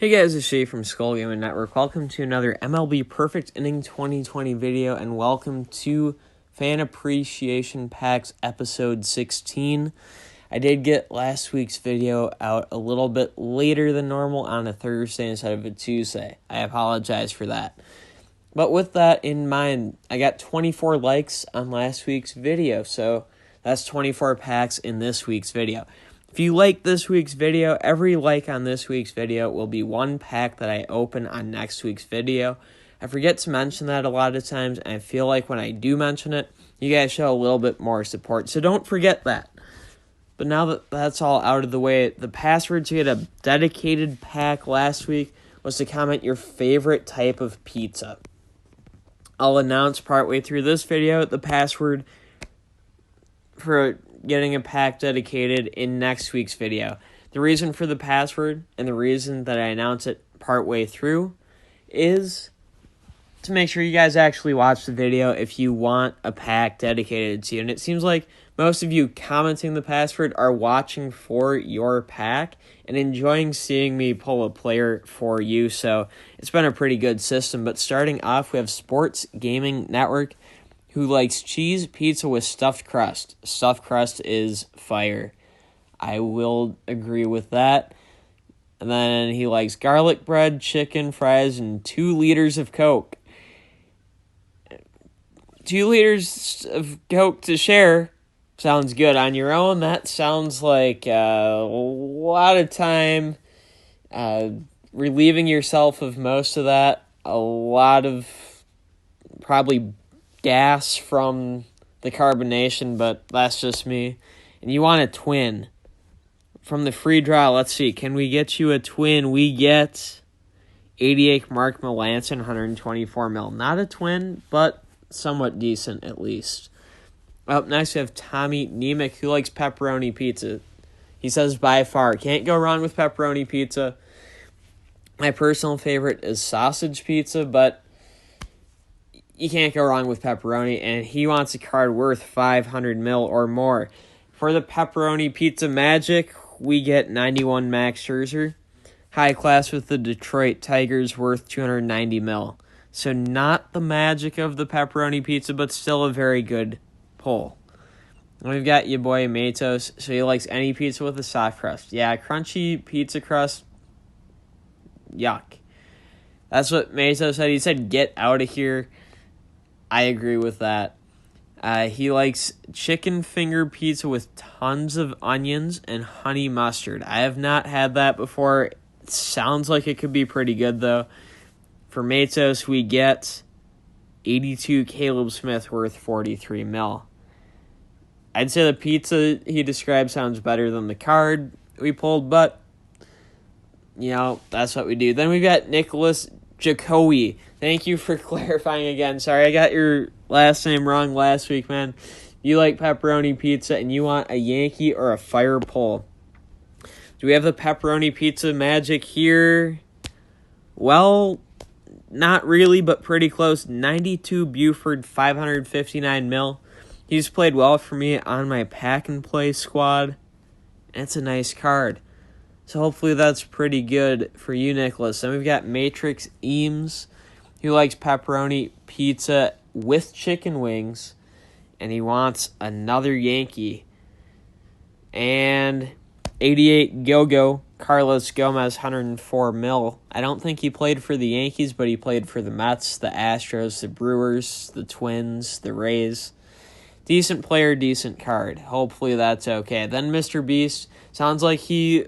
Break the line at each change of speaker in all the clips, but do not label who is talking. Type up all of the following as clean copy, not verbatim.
Hey guys, it's Shay from Skull Gaming Network. Welcome to another MLB Perfect Inning 2020 video, and welcome to Fan Appreciation Packs episode 16. I did get last week's video out a little bit later than normal on a Thursday instead of a Tuesday. I apologize for that. But with that in mind, I got 24 likes on last week's video, so that's 24 packs in this week's video. If you like this week's video, every like on this week's video will be one pack that I open on next week's video. I forget to mention that a lot of times, and I feel like when I do mention it, you guys show a little bit more support, so don't forget that. But now that that's all out of the way, the password to get a dedicated pack last week was to comment your favorite type of pizza. I'll announce partway through this video the password for getting a pack dedicated in next week's video. The reason for the password and the reason that I announce it partway through is to make sure you guys actually watch the video if you want a pack dedicated to you. And it seems like most of you commenting the password are watching for your pack and enjoying seeing me pull a player for you. So it's been a pretty good system. But starting off, we have Sports Gaming Network, who likes cheese pizza with stuffed crust. Stuffed crust is fire. I will agree with that. And then he likes garlic bread, chicken, fries, and 2 liters of Coke. 2 liters of Coke to share sounds good. On your own, that sounds like a lot of time relieving yourself of most of that. A lot of probably gas from the carbonation, but that's just me. And you want a twin. From the free draw, let's see, can we get you a twin? We get 88 Mark Melancon, 124 mil. Not a twin, but somewhat decent at least. Up next, we have Tommy Nemec, who likes pepperoni pizza. He says by far, can't go wrong with pepperoni pizza. My personal favorite is sausage pizza, but you can't go wrong with pepperoni, and he wants a card worth 500 mil or more. For the pepperoni pizza magic, we get 91 Max Scherzer. High class with the Detroit Tigers, worth 290 mil. So not the magic of the pepperoni pizza, but still a very good pull. And we've got your boy Matos, so he likes any pizza with a soft crust. Yeah, crunchy pizza crust, yuck. That's what Matos said. He said, get out of here. I agree with that. He likes chicken finger pizza with tons of onions and honey mustard. I have not had that before. It sounds like it could be pretty good, though. For Matos, we get 82 Caleb Smith, worth 43 mil. I'd say the pizza he described sounds better than the card we pulled, but, you know, that's what we do. Then we've got Nicholas Jacoby. Thank you for clarifying again. Sorry, I got your last name wrong last week, man. You like pepperoni pizza and you want a Yankee or a fire pull. Do we have the pepperoni pizza magic here? Well, not really, but pretty close. 92 Buford, 559 mil. He's played well for me on my pack and play squad. And it's a nice card. So hopefully that's pretty good for you, Nicholas. Then we've got Matrix Eames, who likes pepperoni pizza with chicken wings, and he wants another Yankee. And 88 Go-Go, Carlos Gomez, 104 mil. I don't think he played for the Yankees, but he played for the Mets, the Astros, the Brewers, the Twins, the Rays. Decent player, decent card. Hopefully that's okay. Then Mr. Beast, sounds like he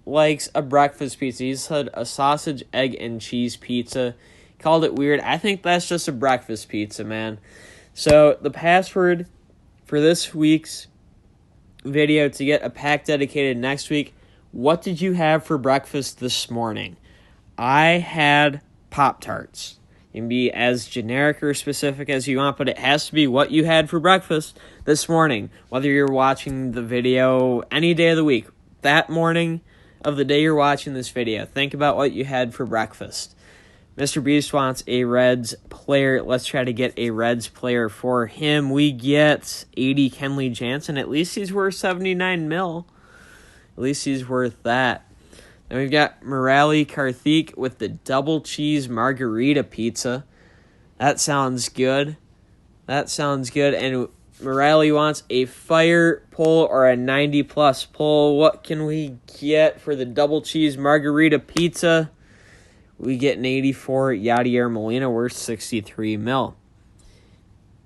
likes a breakfast pizza. He said a sausage, egg, and cheese pizza. Called it weird. I think that's just a breakfast pizza, man. So the password for this week's video to get a pack dedicated next week, what did you have for breakfast this morning? I had Pop-Tarts. You can be as generic or specific as you want, but it has to be what you had for breakfast this morning. Whether you're watching the video any day of the week, that morning of the day you're watching this video, think about what you had for breakfast. Mr. Beast wants a Reds player. Let's try to get a Reds player for him. We get 80 Kenley Jansen. At least he's worth 79 mil. At least he's worth that. Then we've got Murali Karthik with the double cheese margarita pizza. That sounds good. And Murali wants a fire pull or a 90-plus pull. What can we get for the double cheese margarita pizza? We get an 84 Yadier Molina worth 63 mil.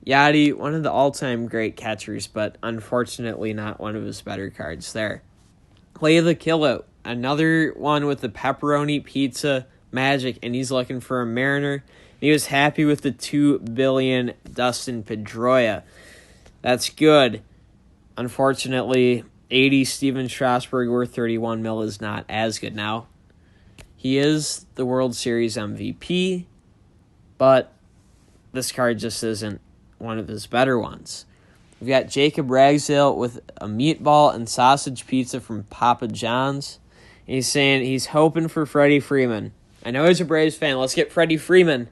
Yadi, one of the all-time great catchers, but unfortunately not one of his better cards there. Play the Killout, another one with the pepperoni pizza magic, and he's looking for a Mariner. He was happy with the $2 billion Dustin Pedroia. That's good. Unfortunately, 80 Steven Strasburg worth 31 mil is not as good. Now, he is the World Series MVP, but this card just isn't one of his better ones. We've got Jacob Ragsdale with a meatball and sausage pizza from Papa John's. He's saying he's hoping for Freddie Freeman. I know he's a Braves fan. Let's get Freddie Freeman.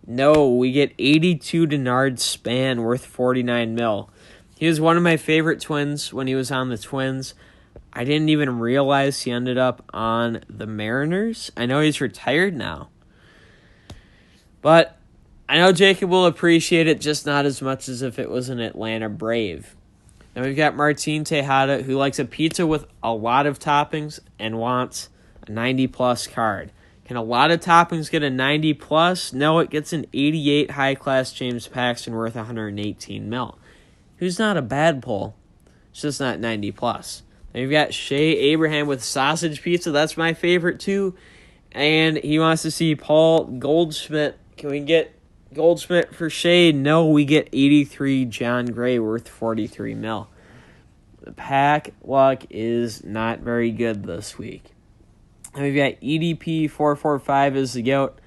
No, we get 82 Denard Span worth 49 mil. He was one of my favorite Twins when he was on the Twins. I didn't even realize he ended up on the Mariners. I know he's retired now. But I know Jacob will appreciate it, just not as much as if it was an Atlanta Brave. Now we've got Martin Tejada, who likes a pizza with a lot of toppings and wants a 90-plus card. Can a lot of toppings get a 90-plus? No, it gets an 88 high-class James Paxton worth 118 mil. Who's not a bad pull. It's just not 90-plus. Then we've got Shea Abraham with sausage pizza. That's my favorite, too. And he wants to see Paul Goldschmidt. Can we get Goldschmidt for Shea? No, we get 83 John Gray worth 43 mil. The pack luck is not very good this week. And we've got EDP445 as the GOAT.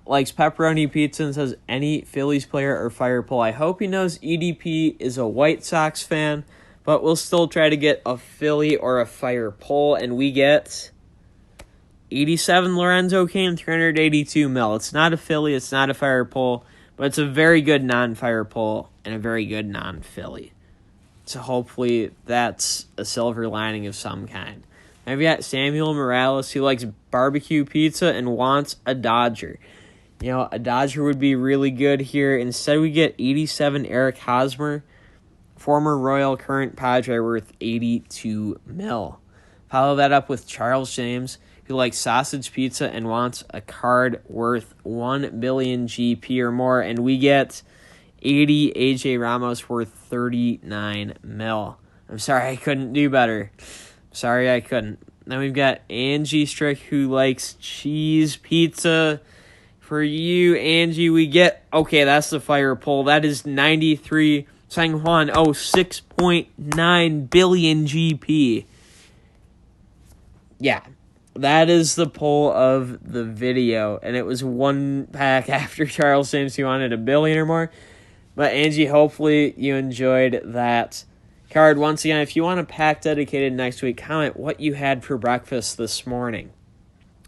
Likes pepperoni pizza and says any Phillies player or fire pull. I hope he knows EDP is a White Sox fan, but we'll still try to get a Philly or a fire pull, and we get 87 Lorenzo Cain, 382 mil. It's not a Philly, it's not a fire pull, but it's a very good non-fire pull and a very good non-Philly. So hopefully that's a silver lining of some kind. I've got Samuel Morales, who likes barbecue pizza and wants a Dodger. You know, a Dodger would be really good here. Instead, we get 87 Eric Hosmer, former Royal, current Padre, worth 82 mil. Follow that up with Charles James, who likes sausage pizza and wants a card worth 1 billion GP or more. And we get 80 AJ Ramos worth 39 mil. I'm sorry I couldn't do better. Sorry I couldn't. Then we've got Angie Strick, who likes cheese pizza. For you, Angie, we get... Okay, that's the fire pull. That is 93 Sang Juan. 6.9 billion GP. Yeah, that is the pull of the video. And it was one pack after Charles James, who wanted a billion or more. But Angie, hopefully you enjoyed that card. Once again, if you want a pack dedicated next week, comment what you had for breakfast this morning.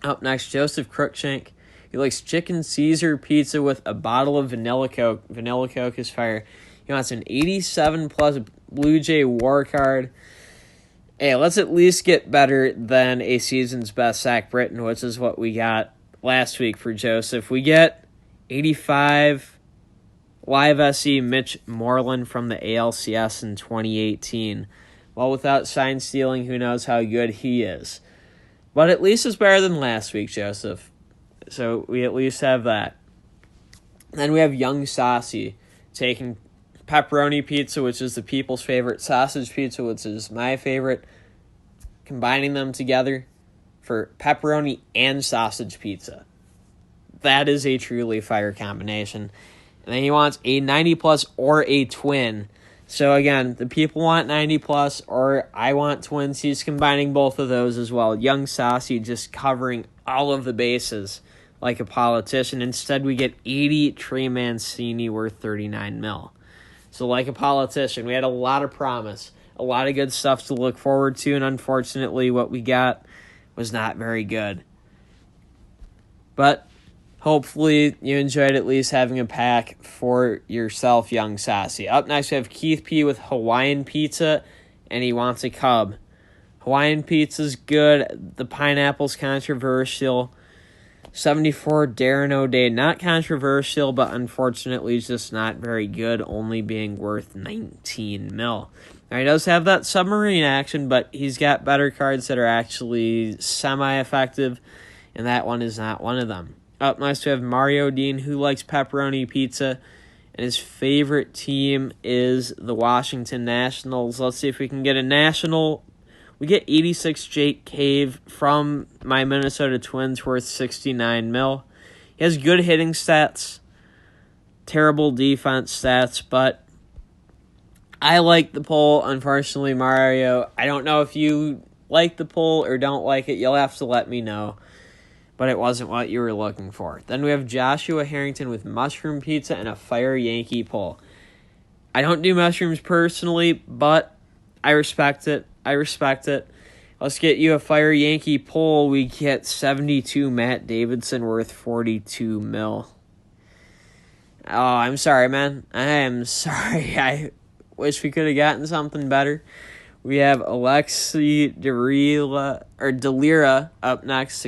Up next, Joseph Cruikshank. He likes chicken Caesar pizza with a bottle of vanilla Coke. Vanilla Coke is fire. He wants an 87 plus Blue Jay War card. Hey, let's at least get better than a season's best Zach Britton, which is what we got last week for Joseph. We get 85 Live SC Mitch Moreland from the ALCS in 2018. Well, without sign stealing, who knows how good he is. But at least it's better than last week, Joseph. So we at least have that. Then we have Young Saucy taking pepperoni pizza, which is the people's favorite, sausage pizza, which is my favorite, combining them together for pepperoni and sausage pizza. That is a truly fire combination. And then he wants a 90-plus or a twin. So again, the people want 90-plus or I want twins. He's combining both of those as well. Young Saucy just covering all of the bases like a politician. Instead, we get 80 Trey Mancini worth 39 mil. So like a politician, we had a lot of promise, a lot of good stuff to look forward to, and unfortunately what we got was not very good. But hopefully you enjoyed at least having a pack for yourself, Young Saucy. Up next, we have Keith P. with Hawaiian Pizza, and he wants a Cub. Hawaiian pizza's good. The pineapple's controversial. 74 Darren O'Day, not controversial, but unfortunately just not very good, only being worth 19 mil. Now, he does have that submarine action, but he's got better cards that are actually semi-effective, and that one is not one of them. Up next, we have Mario Dean, who likes pepperoni pizza, and his favorite team is the Washington Nationals. Let's see if we can get a national. We get 86 Jake Cave from my Minnesota Twins, worth 69 mil. He has good hitting stats, terrible defense stats, but I like the poll. Unfortunately, Mario, I don't know if you like the poll or don't like it. You'll have to let me know, but it wasn't what you were looking for. Then we have Joshua Harrington with mushroom pizza and a Fire Yankee poll. I don't do mushrooms personally, but I respect it. Let's get you a Fire Yankee poll. We get 72 Matt Davidson, worth 42 mil. Oh, I'm sorry, man. I am sorry. I wish we could have gotten something better. We have Alexi Delira up next,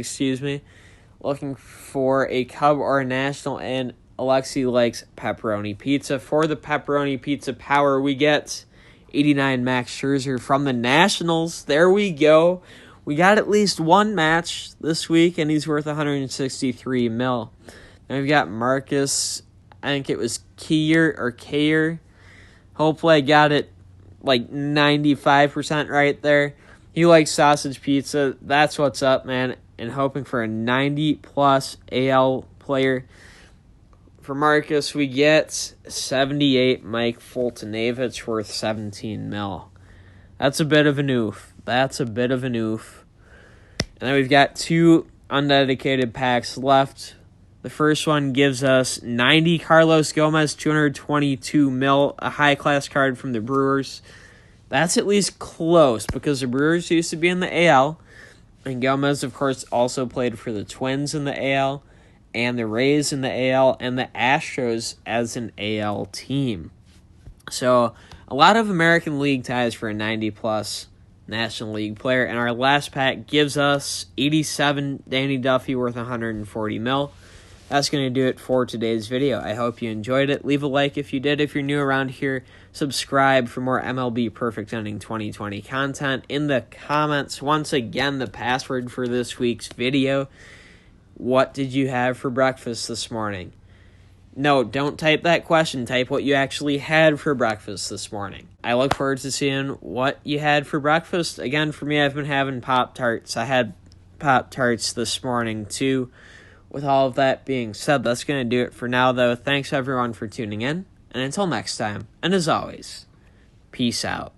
looking for a Cub or a National, and Alexi likes pepperoni pizza. For the pepperoni pizza power, we get 89 Max Scherzer from the Nationals. There we go. We got at least one match this week, and he's worth 163 mil. Then we've got Marcus, I think it was Kayer. Hopefully I got it like 95% right there. He likes sausage pizza. That's what's up, man. And hoping for a 90-plus AL player. For Marcus, we get 78 Mike Foltynewicz, worth 17 mil. That's a bit of an oof. And then we've got two undedicated packs left. The first one gives us 90 Carlos Gomez, 222 mil, a high-class card from the Brewers. That's at least close, because the Brewers used to be in the AL, and Gomez, of course, also played for the Twins in the AL, and the Rays in the AL, and the Astros as an AL team. So, a lot of American League ties for a 90-plus National League player. And our last pack gives us 87 Danny Duffy, worth 140 mil. That's going to do it for today's video. I hope you enjoyed it. Leave a like if you did. If you're new around here, subscribe for more MLB Perfect Ending 2020 content. In the comments, once again, the password for this week's video. What did you have for breakfast this morning? No, don't type that question. Type what you actually had for breakfast this morning. I look forward to seeing what you had for breakfast. Again, for me, I've been having Pop-Tarts. I had Pop-Tarts this morning, too. With all of that being said, that's going to do it for now, though. Thanks, everyone, for tuning in. And until next time, and as always, peace out.